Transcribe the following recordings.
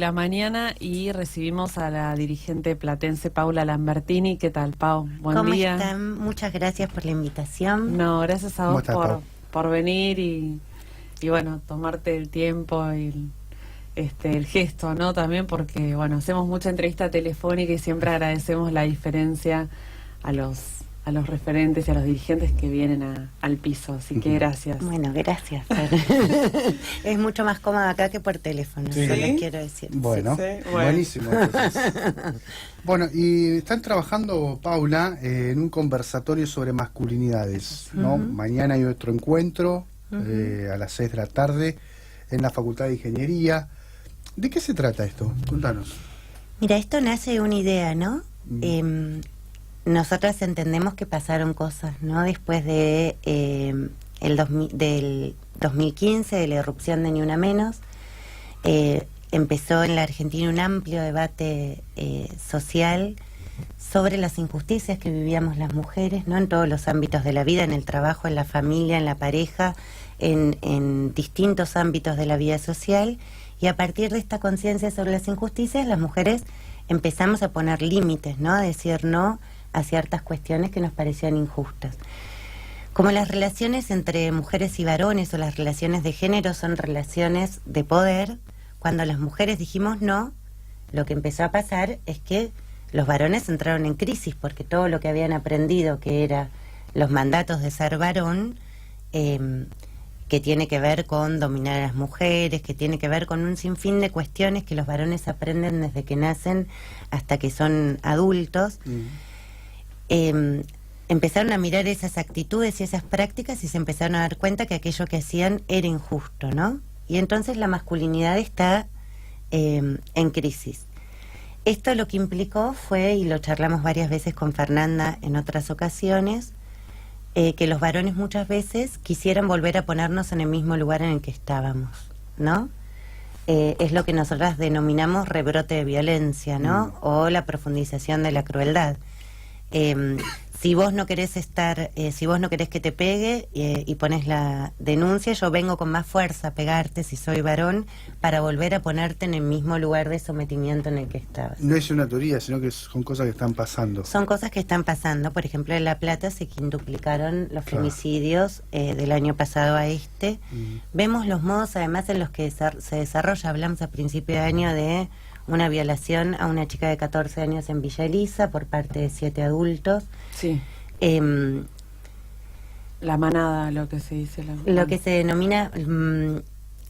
la mañana y recibimos a la dirigente platense Paula Lambertini. ¿Qué tal, Pau? Buen día. ¿Cómo están? Muchas gracias por la invitación. No, gracias a vos por venir y bueno, tomarte el tiempo y el gesto, ¿no? También porque, bueno, hacemos mucha entrevista telefónica y siempre agradecemos la diferencia a los referentes y a los dirigentes que vienen al piso, así que gracias. Bueno, gracias. Es mucho más cómodo acá que por teléfono, sí. Eso les quiero decir. Bueno, sí. Buenísimo. Bueno, y están trabajando, Paula, en un conversatorio sobre masculinidades, ¿no? Mañana hay otro encuentro a las 6 de la tarde en la Facultad de Ingeniería. ¿De qué se trata esto? Contanos. Mira, esto nace de una idea, ¿no? Nosotras entendemos que pasaron cosas, ¿no? Después de del 2015, de la irrupción de Ni Una Menos, empezó en la Argentina un amplio debate social sobre las injusticias que vivíamos las mujeres, ¿no? En todos los ámbitos de la vida, en el trabajo, en la familia, en la pareja, en distintos ámbitos de la vida social. Y a partir de esta conciencia sobre las injusticias, las mujeres empezamos a poner límites, ¿no? A decir no a ciertas cuestiones que nos parecían injustas. Como las relaciones entre mujeres y varones o las relaciones de género son relaciones de poder, cuando las mujeres dijimos no, lo que empezó a pasar es que los varones entraron en crisis porque todo lo que habían aprendido, que era los mandatos de ser varón, que tiene que ver con dominar a las mujeres, que tiene que ver con un sinfín de cuestiones que los varones aprenden desde que nacen hasta que son adultos, empezaron a mirar esas actitudes y esas prácticas y se empezaron a dar cuenta que aquello que hacían era injusto, ¿no? Y entonces la masculinidad está en crisis. Esto lo que implicó fue, y lo charlamos varias veces con Fernanda en otras ocasiones, que los varones muchas veces quisieran volver a ponernos en el mismo lugar en el que estábamos, ¿no? Es lo que nosotras denominamos rebrote de violencia, ¿no? O la profundización de la crueldad. Si vos no querés si vos no querés que te pegue y pones la denuncia, yo vengo con más fuerza a pegarte si soy varón para volver a ponerte en el mismo lugar de sometimiento en el que estabas. No es una teoría, sino que son cosas que están pasando. Son cosas que están pasando. Por ejemplo, en La Plata se quintuplicaron los femicidios del año pasado a este. Vemos los modos además en los que se desarrolla. Hablamos a principio de año de una violación a una chica de 14 años en Villa Elisa por parte de 7 adultos. Sí. La manada, lo que se dice. Lo que se denomina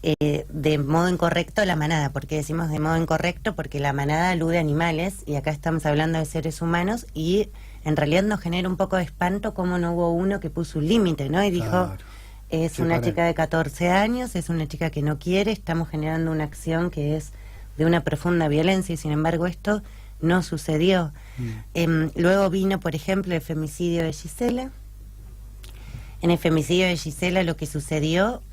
de modo incorrecto la manada. ¿Por qué decimos de modo incorrecto? Porque la manada alude a animales y acá estamos hablando de seres humanos y en realidad nos genera un poco de espanto cómo no hubo uno que puso un límite, ¿no? Y dijo, claro, es una chica de 14 años, es una chica que no quiere, estamos generando una acción que es de una profunda violencia y sin embargo esto no sucedió. Luego vino, por ejemplo, el femicidio de Gisela. En el femicidio de Gisela lo que sucedió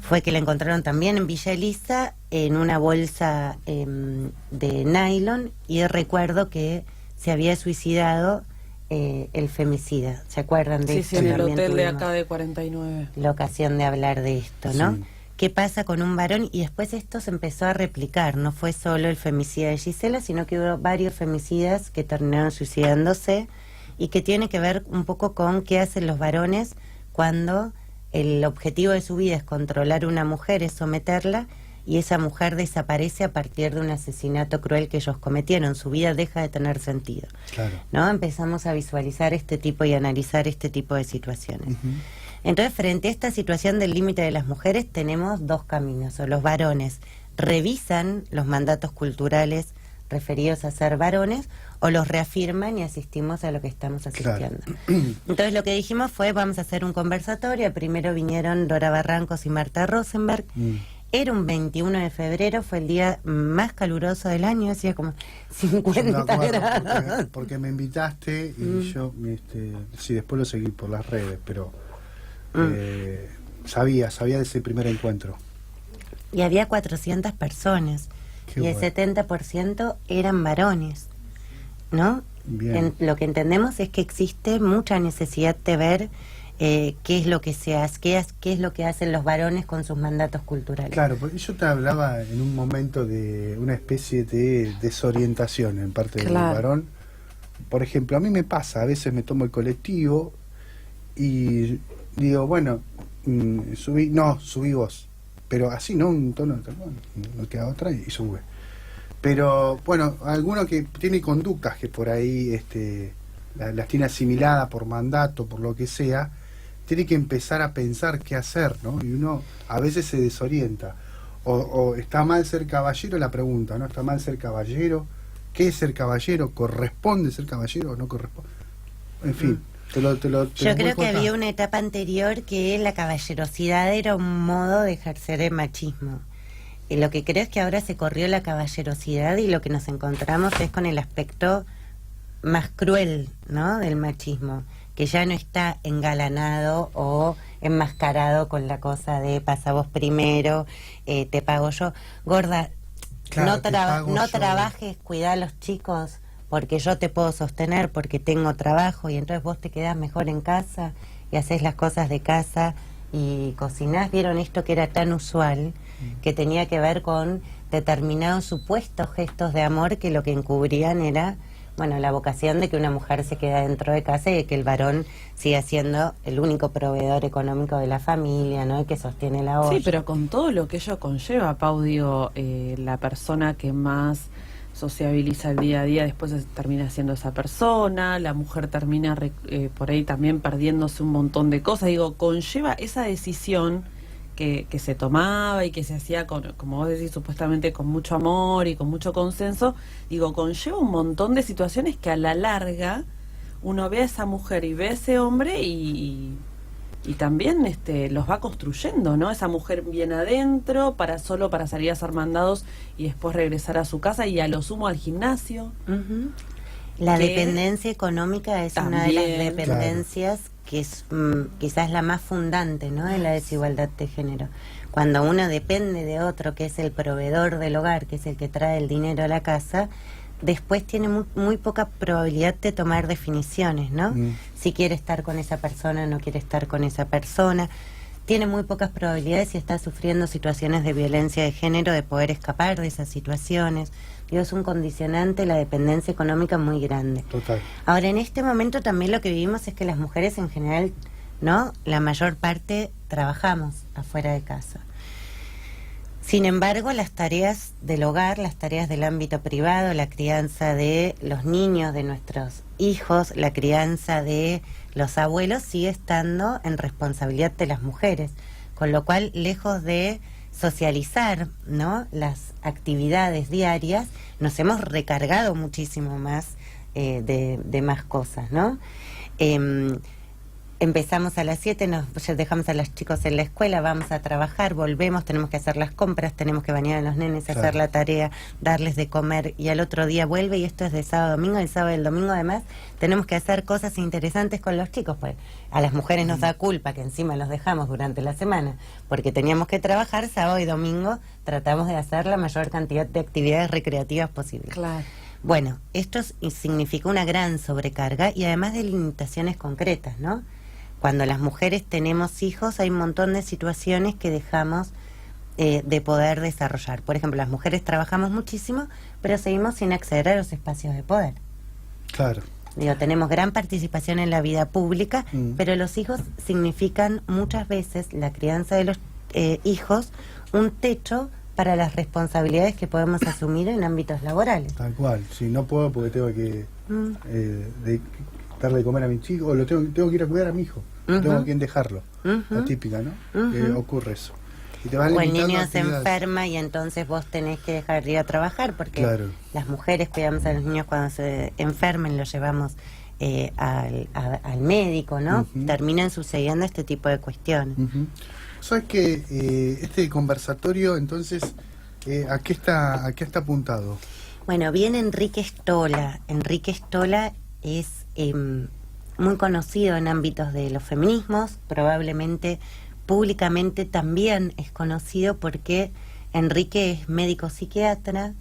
fue que la encontraron también en Villa Elisa en una bolsa de nylon y recuerdo que se había suicidado el femicida. ¿Se acuerdan de esto? Sí, en el hotel de acá de 49. La ocasión de hablar de esto, ¿no? Sí. ¿Qué pasa con un varón? Y después esto se empezó a replicar. No fue solo el femicidio de Gisela, sino que hubo varios femicidas que terminaron suicidándose y que tiene que ver un poco con qué hacen los varones cuando el objetivo de su vida es controlar a una mujer, es someterla, y esa mujer desaparece a partir de un asesinato cruel que ellos cometieron. Su vida deja de tener sentido. Claro. ¿No? Empezamos a visualizar este tipo y analizar este tipo de situaciones. Entonces, frente a esta situación del límite de las mujeres, tenemos dos caminos. O los varones revisan los mandatos culturales referidos a ser varones, o los reafirman y asistimos a lo que estamos asistiendo. Claro. Entonces, lo que dijimos fue, vamos a hacer un conversatorio. Primero vinieron Dora Barrancos y Marta Rosenberg. Era un 21 de febrero, fue el día más caluroso del año, hacía como 50 grados. Porque me invitaste y yo, sí, después lo seguí por las redes, pero sabía de ese primer encuentro. Y había 400 personas. Qué y el bueno. 70% eran varones, ¿no? Bien. Lo que entendemos es que existe mucha necesidad de ver qué es lo que se hace, qué es lo que hacen los varones con sus mandatos culturales. Claro, porque yo te hablaba en un momento de una especie de desorientación en parte del varón. Por ejemplo, a mí me pasa, a veces me tomo el colectivo y digo, bueno, subí vos, pero así, ¿no? Un tono de bueno, no queda otra y sube. Pero, bueno, alguno que tiene conductas que por ahí las tiene asimiladas por mandato, por lo que sea, tiene que empezar a pensar qué hacer, ¿no? Y uno a veces se desorienta. O está mal ser caballero, la pregunta, ¿no? ¿Está mal ser caballero? ¿Qué es ser caballero? ¿Corresponde ser caballero o no corresponde? En fin, yo creo que había una etapa anterior que la caballerosidad era un modo de ejercer el machismo. Y lo que creo es que ahora se corrió la caballerosidad y lo que nos encontramos es con el aspecto más cruel, ¿no?, del machismo, que ya no está engalanado o enmascarado con la cosa de pasa vos primero, te pago yo. Gorda, claro, no trabajes, cuidá a los chicos porque yo te puedo sostener, porque tengo trabajo, y entonces vos te quedás mejor en casa y haces las cosas de casa y cocinás. ¿Vieron esto que era tan usual, que tenía que ver con determinados supuestos gestos de amor que lo que encubrían era, bueno, la vocación de que una mujer se queda dentro de casa y de que el varón siga siendo el único proveedor económico de la familia, ¿no?, y que sostiene la olla? Sí, pero con todo lo que ello conlleva, Pau, digo, la persona que más sociabiliza el día a día después termina siendo esa persona, la mujer termina por ahí también perdiéndose un montón de cosas. Digo, conlleva esa decisión que se tomaba y que se hacía, como vos decís, supuestamente con mucho amor y con mucho consenso. Digo, conlleva un montón de situaciones que a la larga uno ve a esa mujer y ve a ese hombre y también los va construyendo, ¿no? Esa mujer viene adentro solo para salir a hacer mandados y después regresar a su casa y a lo sumo al gimnasio. La dependencia económica es también una de las dependencias, claro, que es quizás la más fundante, ¿no?, de la desigualdad de género. Cuando uno depende de otro, que es el proveedor del hogar, que es el que trae el dinero a la casa, después tiene muy poca probabilidad de tomar definiciones, ¿no? Si quiere estar con esa persona, no quiere estar con esa persona. Tiene muy pocas probabilidades, si está sufriendo situaciones de violencia de género, de poder escapar de esas situaciones. Digo, es un condicionante, la dependencia económica, muy grande. Total. Ahora, en este momento también lo que vivimos es que las mujeres en general, ¿no?, la mayor parte trabajamos afuera de casa. Sin embargo, las tareas del hogar, las tareas del ámbito privado, la crianza de los niños, de nuestros hijos, la crianza de los abuelos, sigue estando en responsabilidad de las mujeres. Con lo cual, lejos de socializar, ¿no?, las actividades diarias, nos hemos recargado muchísimo más de más cosas, ¿no? Empezamos a las 7, dejamos a los chicos en la escuela, vamos a trabajar, volvemos, tenemos que hacer las compras, tenemos que bañar a los nenes, claro, hacer la tarea, darles de comer, y al otro día vuelve, y esto es de sábado a domingo, el sábado y el domingo además tenemos que hacer cosas interesantes con los chicos, pues a las mujeres nos da culpa que encima los dejamos durante la semana, porque teníamos que trabajar sábado y domingo, tratamos de hacer la mayor cantidad de actividades recreativas posibles. Claro. Bueno, esto significa una gran sobrecarga y además de limitaciones concretas, ¿no? Cuando las mujeres tenemos hijos hay un montón de situaciones que dejamos de poder desarrollar. Por ejemplo, las mujeres trabajamos muchísimo, pero seguimos sin acceder a los espacios de poder. Claro. Digo, tenemos gran participación en la vida pública, pero los hijos significan muchas veces, la crianza de los hijos, un techo para las responsabilidades que podemos asumir en ámbitos laborales. Tal cual, si no puedo porque tengo que darle de comer a mi chico, o tengo que ir a cuidar a mi hijo, tengo que dejarlo, la típica, ¿no? Ocurre eso. Y te van o el niño se actividades. Enferma y entonces vos tenés que dejar de ir a trabajar, porque claro, las mujeres cuidamos a los niños cuando se enfermen, los llevamos al médico, ¿no? Terminan sucediendo este tipo de cuestiones. ¿Sabes que este conversatorio, entonces, ¿a qué está apuntado? Bueno, viene Enrique Stola. Enrique Stola es muy conocido en ámbitos de los feminismos, probablemente públicamente también es conocido porque Enrique es médico psiquiatra,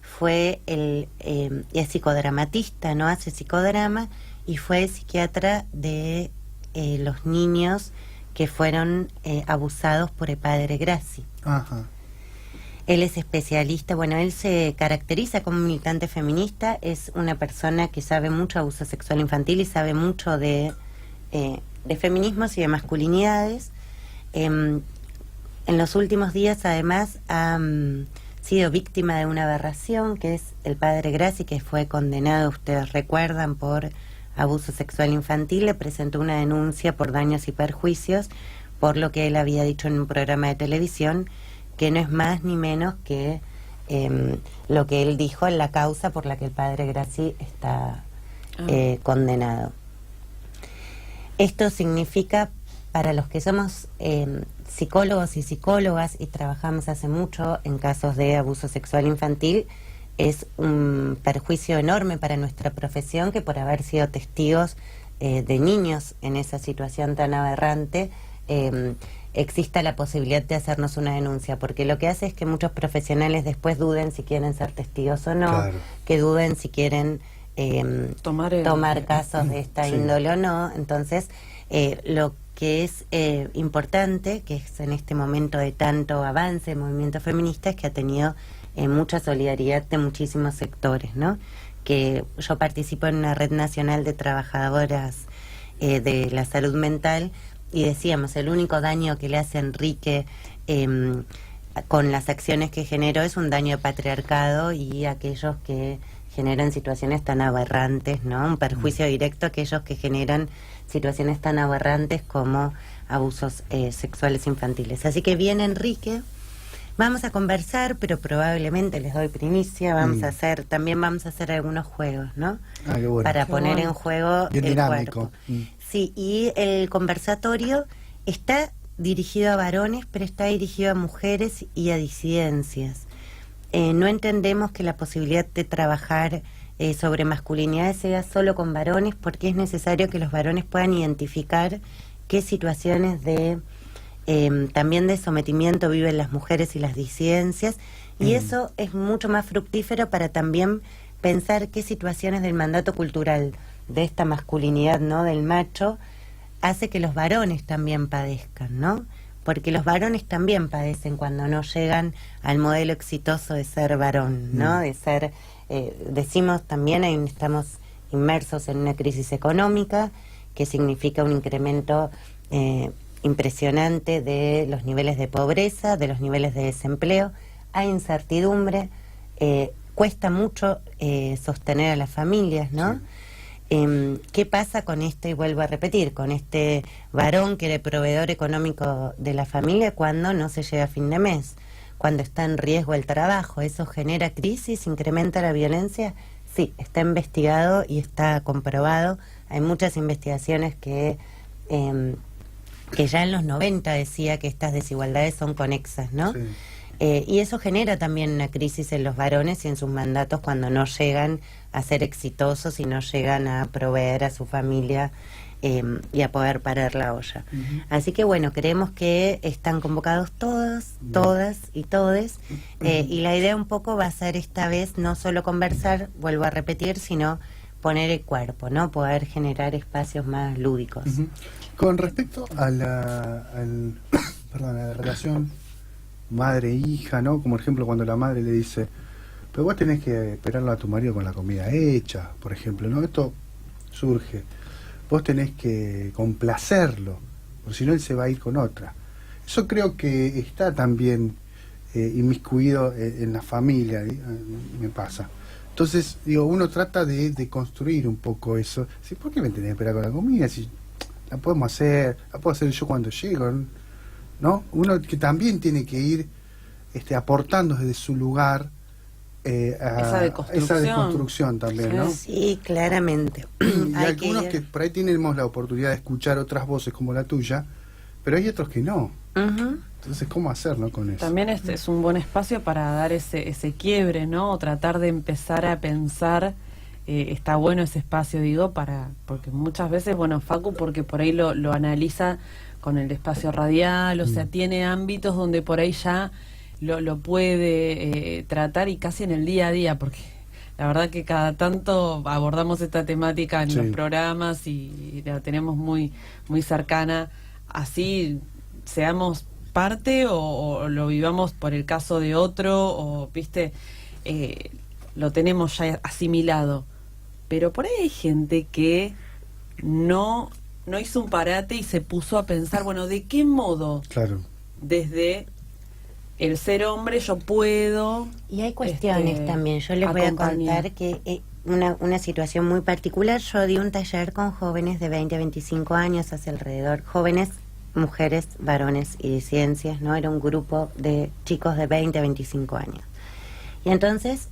fue es psicodramatista, no hace psicodrama, y fue psiquiatra de los niños que fueron abusados por el padre Graci. Ajá. Él es especialista, bueno, él se caracteriza como militante feminista, es una persona que sabe mucho de abuso sexual infantil y sabe mucho de feminismos y de masculinidades. En los últimos días, además, ha sido víctima de una aberración, que es el padre Graci, que fue condenado, ustedes recuerdan, por abuso sexual infantil. Le presentó una denuncia por daños y perjuicios por lo que él había dicho en un programa de televisión, que no es más ni menos que lo que él dijo en la causa por la que el padre Graci está condenado. Esto significa, para los que somos psicólogos y psicólogas y trabajamos hace mucho en casos de abuso sexual infantil, es un perjuicio enorme para nuestra profesión que por haber sido testigos de niños en esa situación tan aberrante, exista la posibilidad de hacernos una denuncia, porque lo que hace es que muchos profesionales después duden si quieren ser testigos o no, claro, que duden si quieren tomar casos de esta índole o no. Entonces, lo que es importante, que es en este momento de tanto avance el movimiento feminista, es que ha tenido mucha solidaridad de muchísimos sectores, ¿no? Que yo participo en una red nacional de trabajadoras de la salud mental, y decíamos, el único daño que le hace a Enrique con las acciones que generó es un daño de patriarcado y aquellos que generan situaciones tan aberrantes, ¿no? Un perjuicio directo a aquellos que generan situaciones tan aberrantes como abusos sexuales infantiles. Así que bien, Enrique, vamos a conversar, pero probablemente les doy primicia, vamos a hacer algunos juegos, ¿no? Qué bueno. Para poner en juego bien el dinámico. cuerpo. Sí, y el conversatorio está dirigido a varones, pero está dirigido a mujeres y a disidencias. No entendemos que la posibilidad de trabajar sobre masculinidades sea solo con varones, porque es necesario que los varones puedan identificar qué situaciones de también de sometimiento viven las mujeres y las disidencias, y eso es mucho más fructífero para también pensar qué situaciones del mandato cultural de esta masculinidad, ¿no?, del macho, hace que los varones también padezcan, ¿no? Porque los varones también padecen cuando no llegan al modelo exitoso de ser varón, ¿no? De ser, decimos también, estamos inmersos en una crisis económica que significa un incremento impresionante de los niveles de pobreza, de los niveles de desempleo, hay incertidumbre, cuesta mucho sostener a las familias, ¿no? Sí. ¿Qué pasa con este, y vuelvo a repetir, con este varón que era el proveedor económico de la familia cuando no se llega a fin de mes, cuando está en riesgo el trabajo? ¿Eso genera crisis, incrementa la violencia? Sí, está investigado y está comprobado. Hay muchas investigaciones que ya en los 90 decía que estas desigualdades son conexas, ¿no? Sí. Y eso genera también una crisis en los varones y en sus mandatos cuando no llegan a ser exitosos y no llegan a proveer a su familia y a poder parar la olla. Así que bueno, creemos que están convocados todos, todas y todes, y la idea un poco va a ser esta vez no solo conversar, vuelvo a repetir, sino poner el cuerpo, ¿no? Poder generar espacios más lúdicos. Con respecto a la relación madre-hija, ¿no? Como ejemplo cuando la madre le dice, pero vos tenés que esperarlo a tu marido con la comida hecha, por ejemplo, ¿no? Esto surge. Vos tenés que complacerlo, porque si no él se va a ir con otra. Eso creo que está también inmiscuido en la familia, me pasa. Entonces, digo, uno trata de construir un poco eso. ¿Sí? ¿Por qué me tenés que esperar con la comida? Si la puedo hacer yo cuando llego, ¿no? Uno que también tiene que ir aportando desde su lugar esa deconstrucción también, ¿no? Sí, claramente. Y hay algunos que por ahí tenemos la oportunidad de escuchar otras voces como la tuya, pero hay otros que no. Entonces, ¿cómo hacerlo con eso? También es un buen espacio para dar ese quiebre, ¿no? O tratar de empezar a pensar, está bueno ese espacio, digo, porque muchas veces, bueno, Facu, porque por ahí lo analiza con el espacio radial, o sea, tiene ámbitos donde por ahí ya lo puede tratar y casi en el día a día, porque la verdad que cada tanto abordamos esta temática en Sí. los programas y la tenemos muy, muy cercana, así seamos parte o lo vivamos por el caso de otro, o viste, lo tenemos ya asimilado. Pero por ahí hay gente que no hizo un parate y se puso a pensar, bueno, ¿de qué modo? Claro. Desde el ser hombre yo puedo... Y hay cuestiones también. Yo les voy a acompañar. contar que una situación muy particular. Yo di un taller con jóvenes de 20 a 25 años, hacia alrededor, jóvenes, mujeres, varones y disidencias, ¿no? Era un grupo de chicos de 20 a 25 años. Y entonces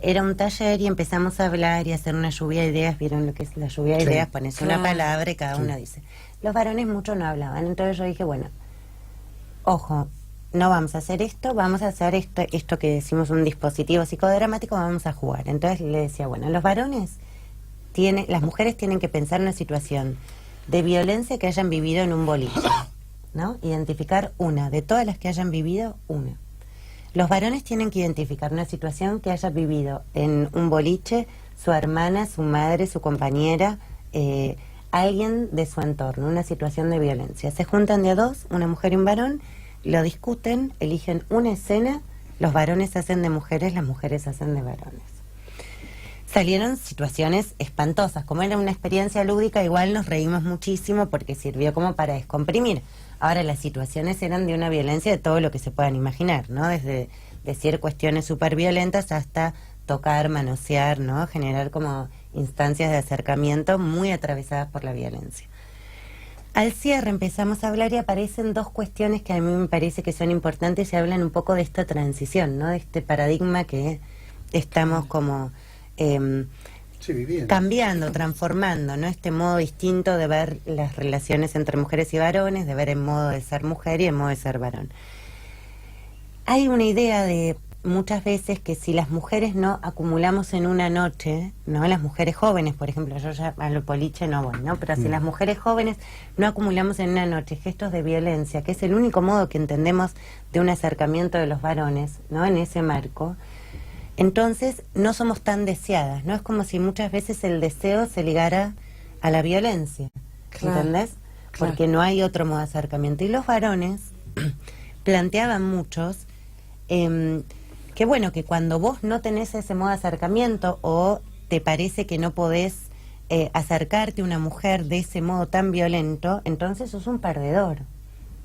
era un taller y empezamos a hablar y a hacer una lluvia de ideas. ¿Vieron lo que es la lluvia de Sí. ideas? Pones Claro. una palabra y cada Sí. uno dice. Los varones mucho no hablaban. Entonces yo dije, bueno, ojo, no vamos a hacer esto, vamos a hacer esto que decimos un dispositivo psicodramático, vamos a jugar. Entonces le decía, bueno, los varones las mujeres tienen que pensar una situación de violencia que hayan vivido en un boliche, ¿no? Identificar una, de todas las que hayan vivido, una. Los varones tienen que identificar una situación que haya vivido en un boliche, su hermana, su madre, su compañera, alguien de su entorno, una situación de violencia. Se juntan de a dos, una mujer y un varón, lo discuten, eligen una escena, los varones hacen de mujeres, las mujeres hacen de varones. Salieron situaciones espantosas. Como era una experiencia lúdica, igual nos reímos muchísimo porque sirvió como para descomprimir. Ahora, las situaciones eran de una violencia de todo lo que se puedan imaginar, ¿no? Desde decir cuestiones súper violentas hasta tocar, manosear, ¿no? Generar como instancias de acercamiento muy atravesadas por la violencia. Al cierre empezamos a hablar y aparecen dos cuestiones que a mí me parece que son importantes y hablan un poco de esta transición, ¿no? De este paradigma que estamos como Sí, viviendo. cambiando, transformando, ¿no? Este modo distinto de ver las relaciones entre mujeres y varones, de ver el modo de ser mujer y el modo de ser varón. Hay una idea de muchas veces que si las mujeres no acumulamos en una noche, ¿no? Las mujeres jóvenes, por ejemplo, yo ya a lo boliche no voy, ¿no? Pero si las mujeres jóvenes no acumulamos en una noche gestos de violencia, que es el único modo que entendemos de un acercamiento de los varones, ¿no? En ese marco, entonces no somos tan deseadas, ¿no? Es como si muchas veces el deseo se ligara a la violencia, Claro, ¿entendés? claro. Porque no hay otro modo de acercamiento. Y los varones planteaban muchos que bueno, que cuando vos no tenés ese modo de acercamiento o te parece que no podés acercarte a una mujer de ese modo tan violento, entonces sos un perdedor,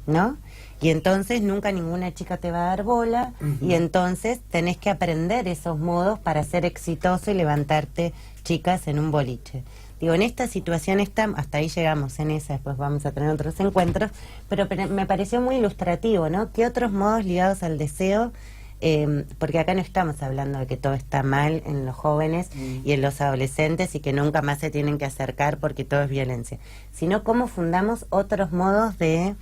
¿no? Y entonces nunca ninguna chica te va a dar bola y entonces tenés que aprender esos modos para ser exitoso y levantarte chicas en un boliche. Digo, en esta situación hasta ahí llegamos en esa, después vamos a tener otros encuentros, pero me pareció muy ilustrativo, ¿no? ¿Qué otros modos ligados al deseo? Porque acá no estamos hablando de que todo está mal en los jóvenes y en los adolescentes y que nunca más se tienen que acercar porque todo es violencia, sino cómo fundamos otros modos de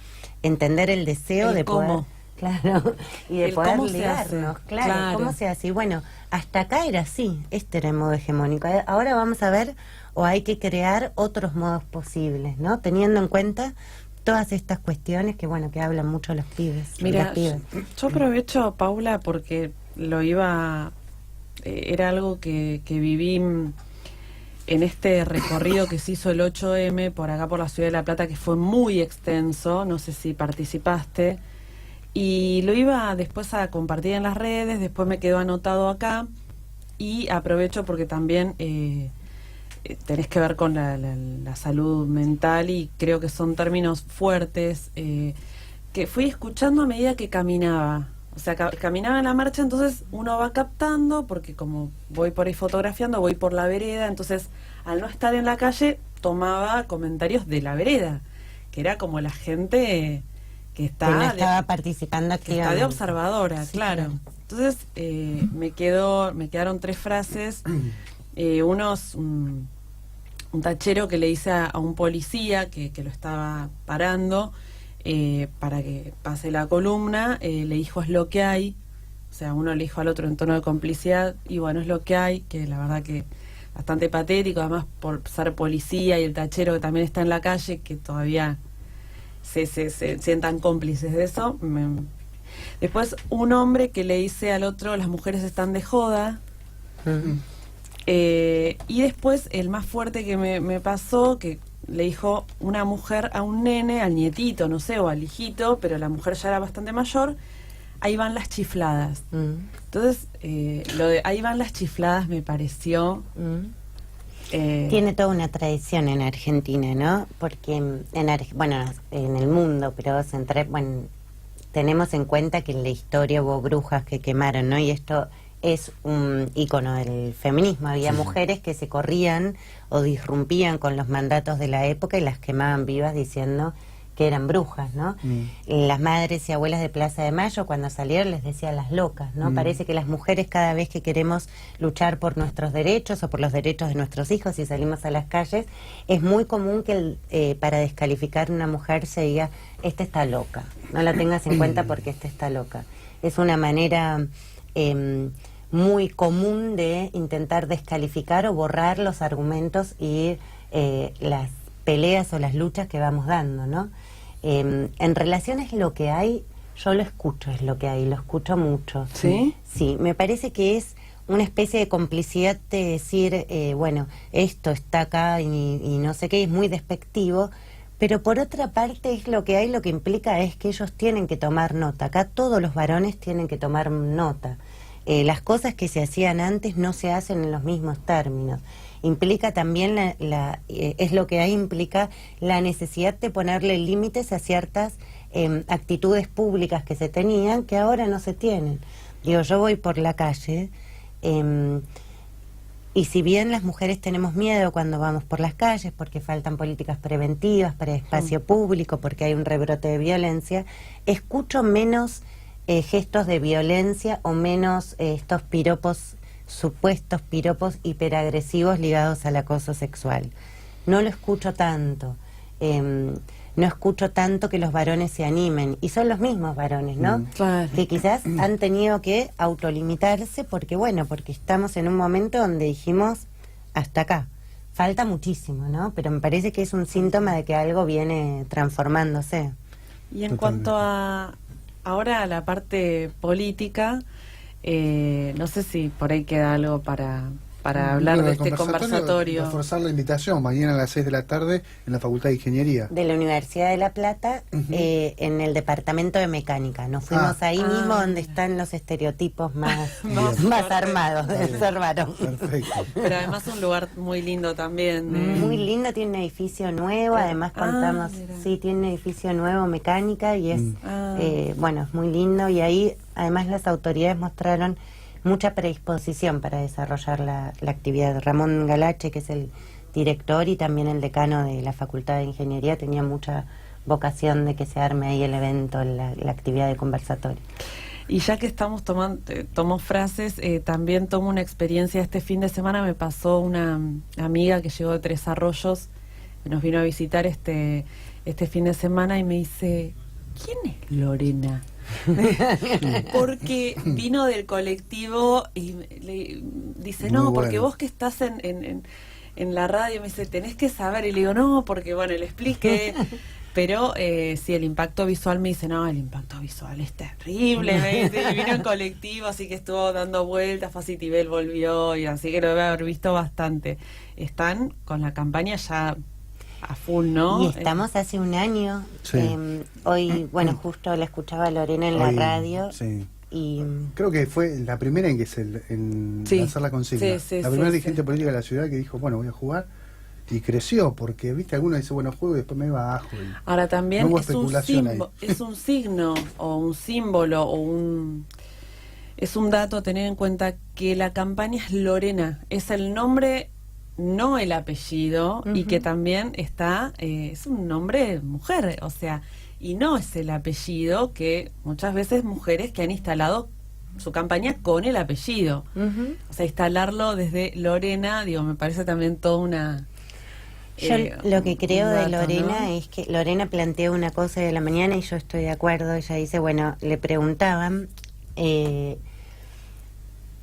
entender el deseo, El de poder, cómo. claro, y de El poder cómo se ligarnos, hace, claro, claro. cómo se hace. Y bueno, hasta acá era así, este era el modo hegemónico. Ahora vamos a ver, o hay que crear otros modos posibles, ¿no? Teniendo en cuenta todas estas cuestiones que, bueno, que hablan mucho los pibes. y Mira, las pibas. yo aprovecho, Paula, porque era algo que viví en este recorrido que se hizo el 8M por acá por la Ciudad de La Plata, que fue muy extenso, no sé si participaste, y lo iba después a compartir en las redes, después me quedó anotado acá, y aprovecho porque también tenés que ver con la salud mental y creo que son términos fuertes que fui escuchando a medida que caminaba. O sea, caminaba en la marcha, entonces uno va captando, porque como voy por ahí fotografiando, voy por la vereda, entonces al no estar en la calle tomaba comentarios de la vereda, que era como la gente que Que no está estaba participando que está activamente. de observadora, Sí, claro. claro. Entonces me quedaron tres frases. Uno es un tachero que le dice a un policía que lo estaba parando para que pase la columna, le dijo es lo que hay, o sea, uno le dijo al otro en tono de complicidad y bueno, es lo que hay, que la verdad que bastante patético, además por ser policía y el tachero que también está en la calle, que todavía se sientan cómplices de eso. Después un hombre que le dice al otro las mujeres están de joda. Y después el más fuerte que me pasó, que le dijo una mujer a un nene, al nietito, no sé, o al hijito, pero la mujer ya era bastante mayor, ahí van las chifladas. Entonces, lo de ahí van las chifladas me pareció... Tiene toda una tradición en Argentina, ¿no? Porque bueno, en el mundo, pero bueno, tenemos en cuenta que en la historia hubo brujas que quemaron, ¿no? Y esto es un ícono del feminismo. Había mujeres que se corrían o disrumpían con los mandatos de la época y las quemaban vivas diciendo que eran brujas, ¿no? Las madres y abuelas de Plaza de Mayo, cuando salieron, les decían las locas, ¿no? Parece que las mujeres, cada vez que queremos luchar por nuestros derechos o por los derechos de nuestros hijos y salimos a las calles, es muy común que para descalificar a una mujer se diga, esta está loca, no la tengas en cuenta porque esta está loca. Es una manera muy común de intentar descalificar o borrar los argumentos y las peleas o las luchas que vamos dando, ¿no? En relaciones lo que hay, yo lo escucho, es lo que hay, lo escucho mucho. ¿Sí? Sí, me parece que es una especie de complicidad de decir, bueno, esto está acá y no sé qué, es muy despectivo, pero por otra parte es lo que hay, lo que implica es que ellos tienen que tomar nota. Acá todos los varones tienen que tomar nota. Las cosas que se hacían antes no se hacen en los mismos términos. Implica también, es lo que hay, implica la necesidad de ponerle límites a ciertas actitudes públicas que se tenían que ahora no se tienen. Digo, yo voy por la calle y si bien las mujeres tenemos miedo cuando vamos por las calles porque faltan políticas preventivas para el espacio público, porque hay un rebrote de violencia, escucho menos gestos de violencia o menos estos supuestos piropos hiperagresivos ligados al acoso sexual. No lo escucho tanto. No escucho tanto que los varones se animen. Y son los mismos varones, ¿no? Claro. Que quizás han tenido que autolimitarse porque estamos en un momento donde dijimos hasta acá. Falta muchísimo, ¿no? Pero me parece que es un síntoma de que algo viene transformándose. Y en cuanto a ahora a la parte política, no sé si por ahí queda algo para hablar de este conversatorio. Reforzar la invitación mañana a las 6 de la tarde en la Facultad de Ingeniería. De la Universidad de La Plata, en el Departamento de Mecánica. Nos fuimos ahí mismo donde están los estereotipos más armados del ser varón. Perfecto. Pero además un lugar muy lindo también. Muy lindo, tiene un edificio nuevo, además contamos, tiene un edificio nuevo, mecánica, y es, bueno, es muy lindo, y ahí además las autoridades mostraron mucha predisposición para desarrollar la actividad. Ramón Galache, que es el director y también el decano de la Facultad de Ingeniería, tenía mucha vocación de que se arme ahí el evento, la actividad de conversatorio. Y ya que estamos tomo frases, también tomo una experiencia este fin de semana. Me pasó una amiga que llegó de Tres Arroyos, que nos vino a visitar este fin de semana, y me dice, ¿quién es Lorena? Porque vino del colectivo y le dice, Muy no, porque bueno. vos que estás en la radio, me dice, tenés que saber. Y le digo, no, porque bueno, le expliqué. Pero sí, el impacto visual, me dice, no, el impacto visual es terrible. Me dice, y vino en colectivo, así que estuvo dando vueltas, Facitibel volvió, y así que lo debe haber visto bastante. Están con la campaña ya a full, ¿no? Y estamos hace un año. Sí. Hoy, bueno, justo la escuchaba Lorena en la radio. Sí. Y Creo que fue la primera en Sí. lanzar la consigna. Sí, la primera sí, dirigente política de la ciudad que dijo, bueno, voy a jugar. Y creció, porque, viste, algunos dicen, bueno, juego y después me bajo. Ahora también No hubo es un especulación ahí. es un signo o un símbolo es un dato a tener en cuenta, que la campaña es Lorena, es el nombre, no el apellido, y que también está, es un nombre mujer, o sea, y no es el apellido, que muchas veces mujeres que han instalado su campaña con el apellido. O sea, instalarlo desde Lorena, digo, me parece también toda una... yo lo que creo un de dato, Lorena ¿no? es que Lorena planteó una cosa de la mañana y yo estoy de acuerdo. Ella dice, bueno, le preguntaban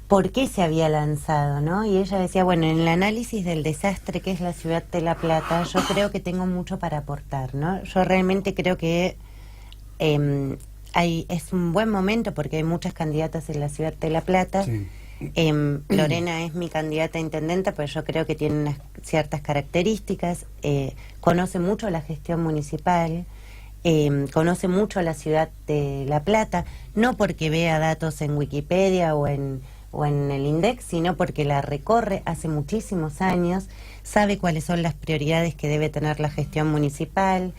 por qué se había lanzado, ¿no? Y ella decía, bueno, en el análisis del desastre que es la ciudad de La Plata, yo creo que tengo mucho para aportar, ¿no? Yo realmente creo que es un buen momento porque hay muchas candidatas en la ciudad de La Plata. Sí. Lorena es mi candidata a intendenta, pero yo creo que tiene unas ciertas características. Conoce mucho la gestión municipal, conoce mucho la ciudad de La Plata, no porque vea datos en Wikipedia o en el INDEC, sino porque la recorre hace muchísimos años, sabe cuáles son las prioridades que debe tener la gestión municipal.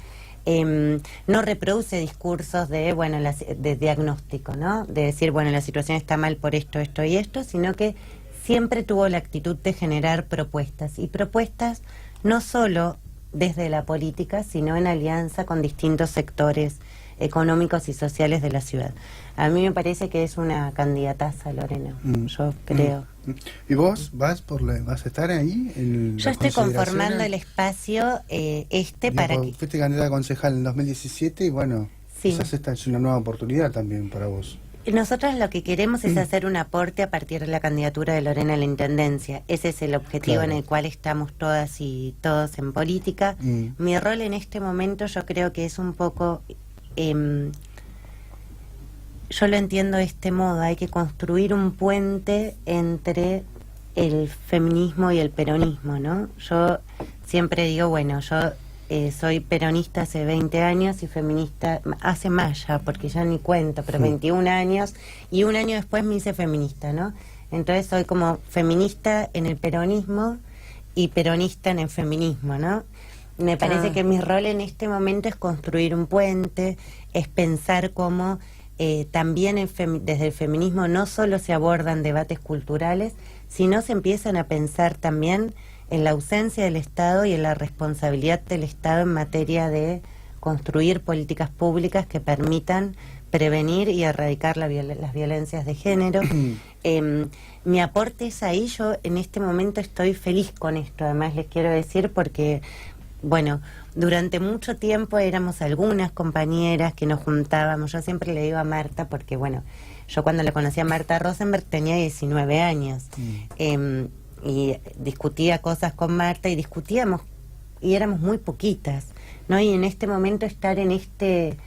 No reproduce discursos de de diagnóstico, ¿no? De decir, bueno, la situación está mal por esto, esto y esto, sino que siempre tuvo la actitud de generar propuestas, y propuestas no solo desde la política, sino en alianza con distintos sectores económicos y sociales de la ciudad. A mí me parece que es una candidataza, Lorena, yo creo. ¿Y vos vas a estar ahí? Yo estoy conformando el espacio para que... Fuiste candidata a concejal en 2017 y bueno, sí. Quizás esta es una nueva oportunidad también para vos. Nosotros lo que queremos es hacer un aporte a partir de la candidatura de Lorena a la Intendencia. Ese es el objetivo, claro, en el cual estamos todas y todos en política. Mi rol en este momento yo creo que es un poco... yo lo entiendo de este modo: hay que construir un puente entre el feminismo y el peronismo, ¿no? Yo siempre digo, bueno, yo soy peronista hace 20 años y feminista hace más ya, porque ya ni cuento, pero 21 años, y un año después me hice feminista, ¿no? Entonces soy como feminista en el peronismo y peronista en el feminismo, ¿no? Me parece que mi rol en este momento es construir un puente, es pensar cómo también desde el feminismo no solo se abordan debates culturales, sino se empiezan a pensar también en la ausencia del Estado y en la responsabilidad del Estado en materia de construir políticas públicas que permitan prevenir y erradicar las violencias de género. Mi aporte es ahí. Yo en este momento estoy feliz con esto, además les quiero decir, porque... Bueno, durante mucho tiempo éramos algunas compañeras que nos juntábamos. Yo siempre le digo a Marta, porque bueno, yo cuando la conocí a Marta Rosenberg tenía 19 años y discutía cosas con Marta y discutíamos y éramos muy poquitas, ¿no? Y en este momento estar en este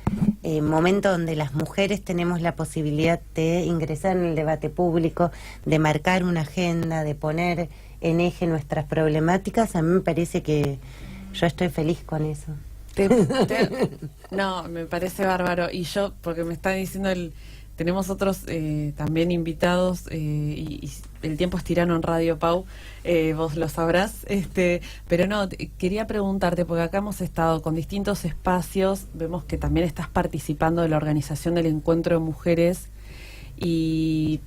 momento donde las mujeres tenemos la posibilidad de ingresar en el debate público, de marcar una agenda, de poner en eje nuestras problemáticas, a mí me parece que yo estoy feliz con eso. No, me parece bárbaro. Y yo, porque me está diciendo tenemos otros también invitados, y el tiempo es tirano en Radio Pau, vos lo sabrás, pero no, quería preguntarte, porque acá hemos estado con distintos espacios, vemos que también estás participando de la organización del Encuentro de Mujeres, y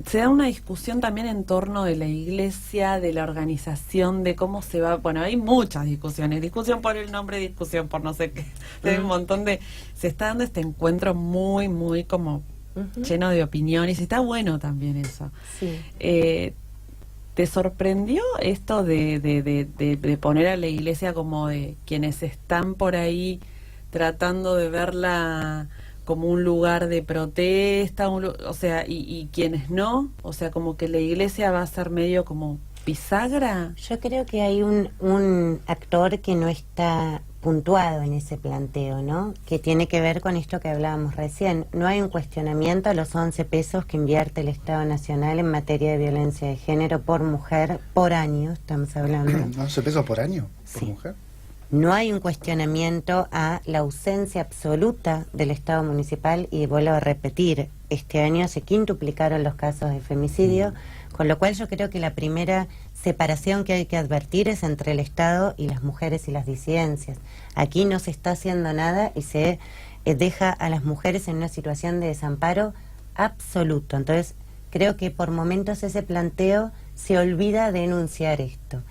se da una discusión también en torno de la iglesia, de la organización, de cómo se va... Bueno, hay muchas discusiones. Discusión por el nombre, discusión por no sé qué. Hay un montón de... Se está dando este encuentro muy, muy como lleno de opiniones. Está bueno también eso. Sí. ¿Te sorprendió esto de poner a la iglesia como de quienes están por ahí tratando de verla como un lugar de protesta, o sea, y quienes no? O sea, como que la iglesia va a ser medio como bisagra. Yo creo que hay un actor que no está puntuado en ese planteo, ¿no? Que tiene que ver con esto que hablábamos recién. No hay un cuestionamiento a los 11 pesos que invierte el Estado Nacional en materia de violencia de género por mujer por año, estamos hablando. ¿11 pesos por año por mujer? No hay un cuestionamiento a la ausencia absoluta del Estado municipal, y vuelvo a repetir, este año se quintuplicaron los casos de femicidio, con lo cual yo creo que la primera separación que hay que advertir es entre el Estado y las mujeres y las disidencias. Aquí no se está haciendo nada y se deja a las mujeres en una situación de desamparo absoluto. Entonces, creo que por momentos ese planteo se olvida de enunciar esto.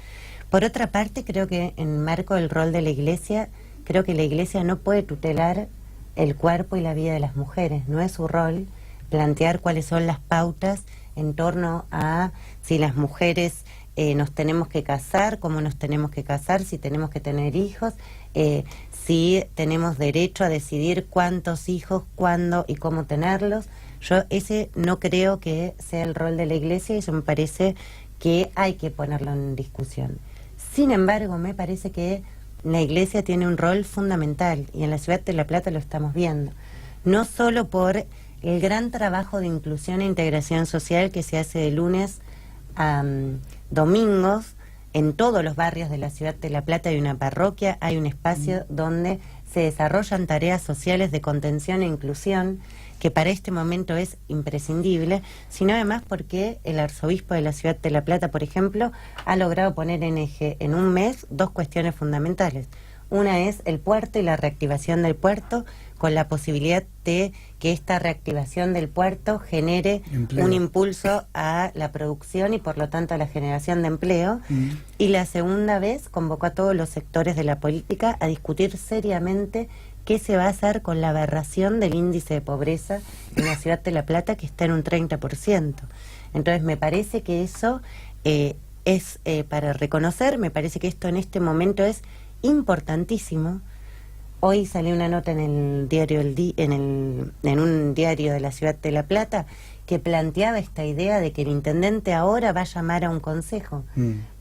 Por otra parte, creo que en marco del rol de la Iglesia, creo que la Iglesia no puede tutelar el cuerpo y la vida de las mujeres. No es su rol plantear cuáles son las pautas en torno a si las mujeres nos tenemos que casar, cómo nos tenemos que casar, si tenemos que tener hijos, si tenemos derecho a decidir cuántos hijos, cuándo y cómo tenerlos. Yo ese no creo que sea el rol de la Iglesia, y eso me parece que hay que ponerlo en discusión. Sin embargo, me parece que la Iglesia tiene un rol fundamental, y en la ciudad de La Plata lo estamos viendo, no solo por el gran trabajo de inclusión e integración social que se hace de lunes a domingos. En todos los barrios de la ciudad de La Plata hay una parroquia, hay un espacio donde se desarrollan tareas sociales de contención e inclusión, que para este momento es imprescindible, sino además porque el arzobispo de la ciudad de La Plata, por ejemplo, ha logrado poner en eje en un mes 2 cuestiones fundamentales. Una es el puerto y la reactivación del puerto, con la posibilidad de que esta reactivación del puerto genere empleo, un impulso a la producción y por lo tanto a la generación de empleo. Y la segunda vez convocó a todos los sectores de la política a discutir seriamente qué se va a hacer con la aberración del índice de pobreza en la ciudad de La Plata, que está en un 30%. Entonces me parece que eso es para reconocer, me parece que esto en este momento es importantísimo. Hoy salió una nota en el diario en un diario de la ciudad de La Plata que planteaba esta idea de que el intendente ahora va a llamar a un consejo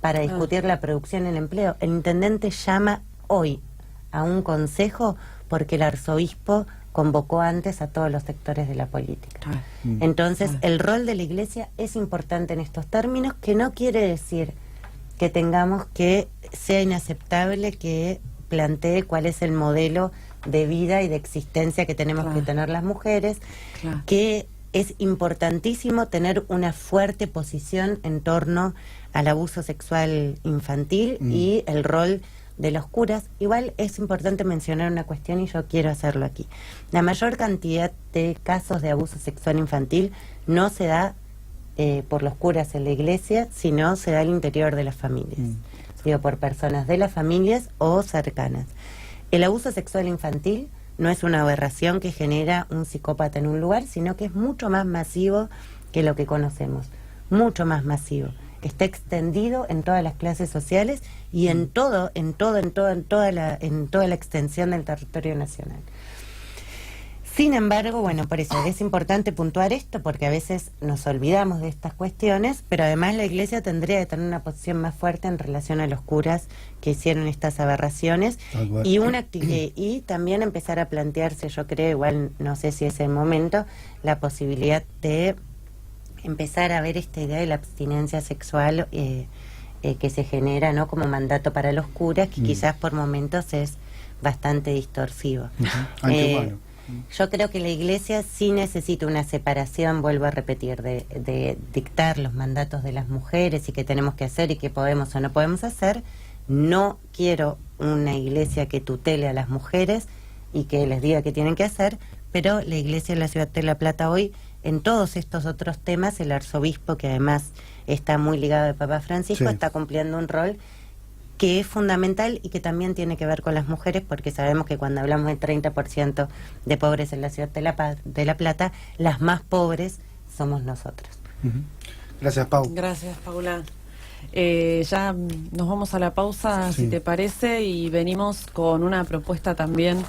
para discutir la producción y el empleo. El intendente llama hoy a un consejo porque el arzobispo convocó antes a todos los sectores de la política. Entonces, el rol de la Iglesia es importante en estos términos, que no quiere decir que tengamos que sea inaceptable que plantee cuál es el modelo de vida y de existencia que tenemos que tener las mujeres, que es importantísimo tener una fuerte posición en torno al abuso sexual infantil y el rol de los curas. Igual es importante mencionar una cuestión y yo quiero hacerlo aquí. La mayor cantidad de casos de abuso sexual infantil no se da por los curas en la iglesia, sino se da al interior de las familias. Digo, por personas de las familias o cercanas. El abuso sexual infantil no es una aberración que genera un psicópata en un lugar, sino que es mucho más masivo que lo que conocemos, mucho más masivo. Está extendido en todas las clases sociales y en toda la extensión del territorio nacional. Sin embargo, bueno, por eso es importante puntuar esto, porque a veces nos olvidamos de estas cuestiones, pero además la Iglesia tendría que tener una posición más fuerte en relación a los curas que hicieron estas aberraciones y también empezar a plantearse, yo creo, igual no sé si es el momento, la posibilidad de empezar a ver esta idea de la abstinencia sexual que se genera, ¿no?, como mandato para los curas, que quizás por momentos es bastante distorsivo. Yo creo que la Iglesia sí necesita una separación, vuelvo a repetir, de dictar los mandatos de las mujeres y qué tenemos que hacer y qué podemos o no podemos hacer. No quiero una Iglesia que tutele a las mujeres y que les diga qué tienen que hacer, pero la Iglesia de la ciudad de La Plata hoy, en todos estos otros temas, el arzobispo, que además está muy ligado al Papa Francisco, está cumpliendo un rol que es fundamental y que también tiene que ver con las mujeres, porque sabemos que cuando hablamos del 30% de pobres en la ciudad de La Plata, las más pobres somos nosotros. Gracias, Pau. Gracias, Paula. Ya nos vamos a la pausa, si te parece, y venimos con una propuesta también